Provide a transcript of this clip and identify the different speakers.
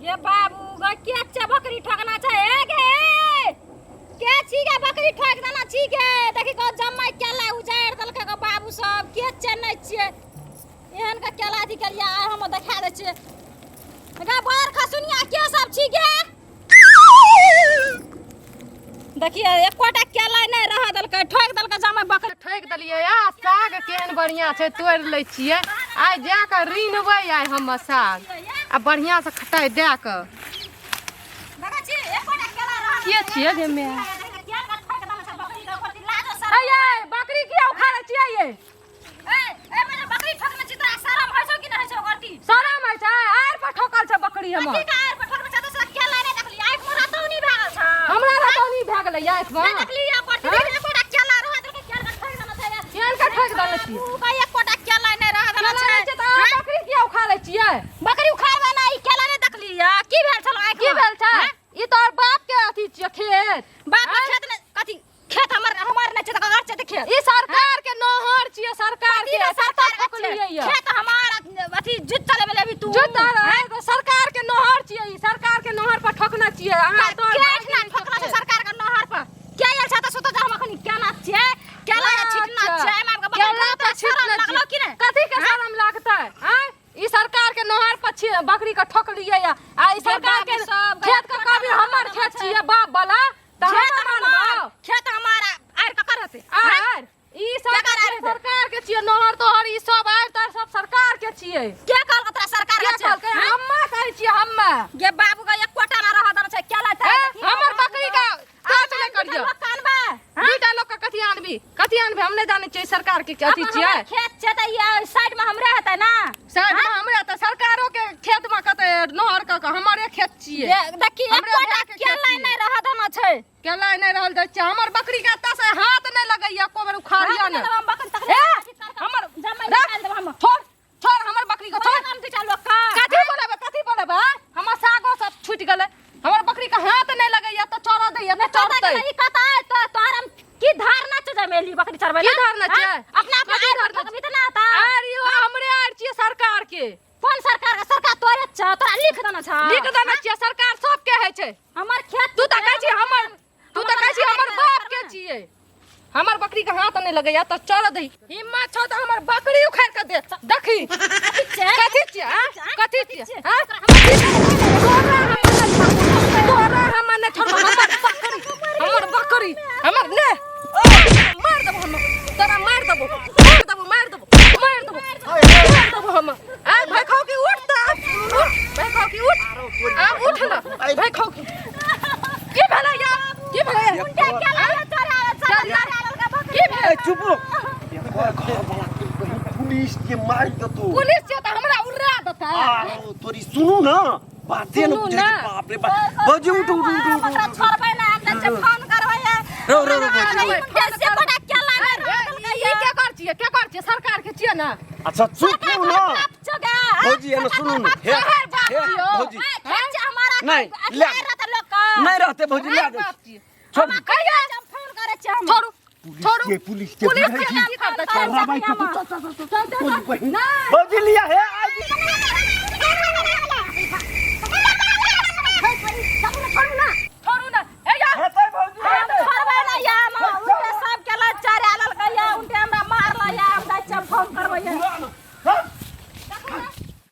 Speaker 1: ये बाबू गा के बकरी ठगना चाहिए के छी के बकरी ठग देना छी के देखि को जम्मा केला उजाड़ दलके को बाबू सब के चेन्नई छिए एहन का केला दी करिया हम देखा दे छिए गा बाहर खसुनिया के सब छी के देखिए एकोटा केला नहीं रह दलके ठग दलके जम्मा बकरी
Speaker 2: ठोक दलिए आ साग केहन बढ़िया छै तोड़ लै छिए आइ जा के रीनबै आइ हम साग आ बढ़िया से खटाई दे के
Speaker 1: देखा छी एकोटा केला रह
Speaker 2: के छिए जे में
Speaker 1: ये बकरी किया उखाड़े छिए ये ए मेरे बकरी ठगने छी तोरा शरम होइ छौ कि नहीं छौ करती
Speaker 2: शरम होइ छै आर पर ठोकल छै बकरी हमर
Speaker 1: की आर पर ठगने छ तो सब केला नहीं देखली आइ मोरा तो नहीं भागल छ
Speaker 2: हमरा रतौनी भए गेलै आँख में
Speaker 1: देखली या करती एकोटा केला रह देलके केला ठग देना छै
Speaker 2: केहन का ठोक देले छी
Speaker 1: तू का एकोटा केला नहीं रह देना छै
Speaker 2: तो बकरी किया उखाड़े छिए
Speaker 1: बकरी उखाड़बे ना ई केला नहीं देखली या की भेल छलो आइ
Speaker 2: की भेल छै ई तोर बाप के अथी छिए खेत
Speaker 1: बाप के खेत ने कथी खेत हमर नहीं छै त घर छै त खेत
Speaker 2: ई सरकार के नहर छिए सरकार के सरकार ठोकलिए ये
Speaker 1: खेत हमार अथी जुत चले बेले अभी तू
Speaker 2: जुत तो सरकार के नहर छिए ई सरकार के नहर पर ठोकना छिए अहाँ तो
Speaker 1: केठ ना ठोकना छै सरकार के नहर पर के आयल छ त सोतो जे हम अखनी केना छिए केला या छिटना छै हम के
Speaker 2: केला तो छिटना
Speaker 1: लगलो कि नहीं
Speaker 2: कथी के शरम लागतै हैं ई सरकार के नहर पर छिए बकरी के ठोकलिए या आ ई सरकार के खेत के कभी हमर खेत छिए बाप वाला त
Speaker 1: खेत हमारा आर का करते
Speaker 2: आर ई सरकार के छिए नहर तोहर ई सब आर तर सब सरकार के छिए
Speaker 1: के कहल तोरा सरकार
Speaker 2: के कहलकै हम्मा कहै छिए हम्मा
Speaker 1: गे बाबू का एक कोटा ना रह दन छै केला था
Speaker 2: हमर बकरी का काट ले करियो
Speaker 1: कानबा
Speaker 2: दूटा लोग का कथि आनबी हम नहीं जाने छिए सरकार के अथी छिए
Speaker 1: खेत छै त ये साइड में हमरे हेतै ना
Speaker 2: साइड में हमरे त सरकारों के खेत में कते नहर का हमरे खेत छिए
Speaker 1: देखी एक कोटा केला नहीं रह दन छै
Speaker 2: केला नहीं रहल दै छै हमर बकरी के एता से हाथ नहीं लगैया को बेर उखाड़िया ने हमर
Speaker 1: जमाई निकाल देब हम
Speaker 2: छोड़ हमर बकरी के छोड़
Speaker 1: हम चलो का
Speaker 2: कथी बोलेबे हमर सागो सब छूट गेलै हमर बकरी के हाथ नहीं लगैया त छोड़ दैया त चढ़तै
Speaker 1: ई कता तो तोरम की धारना छै जमेली बकरी चरबै
Speaker 2: की धारना छै
Speaker 1: अपना धारना भी त ना आता
Speaker 2: आर यो हमरे आर छिए सरकार के
Speaker 1: कोन सरकार सरकार तोरे छ तोरा लिख देना छ
Speaker 2: लिख देना छिए सरकार सब के है छै
Speaker 1: हमर खेत
Speaker 2: तू त कहै छी हमर बाप के छिए हमर बकरी के हाथ नहीं लगैया त चढ़ दही हिम्मत छौ त हमर बकरी उखाड़ के दे देखी कथि छिए तोरा हम ने छोड़ हमर बकरी हमर ने मार देबो हम तोरा मार देबो हम आ भाई खाओ की उठ भाई खाओ की उठ आ उठ ना भाई खाओ की भेलै या की भेलै
Speaker 3: चुप पुलिस के मार दे तू
Speaker 2: पुलिस से त हमरा उड़ा देता
Speaker 3: तोरी सुनू ना बाते न बाप रे बाप बजे उठ
Speaker 1: छोड़बै ना अपने से फोन करबै
Speaker 3: रो
Speaker 1: कैसे कोटा केला
Speaker 2: ये क्या कर छिए सरकार के छिए ना
Speaker 3: अच्छा चुप हो ना भौजी एने सुनू ना हे भौजी नहीं ले नहीं रहते भौजी ले दे
Speaker 1: छोड़ कहिया हम फोन करे छी हम
Speaker 3: छोड़ू पुलिस के
Speaker 2: की करता
Speaker 3: भौजी लिया है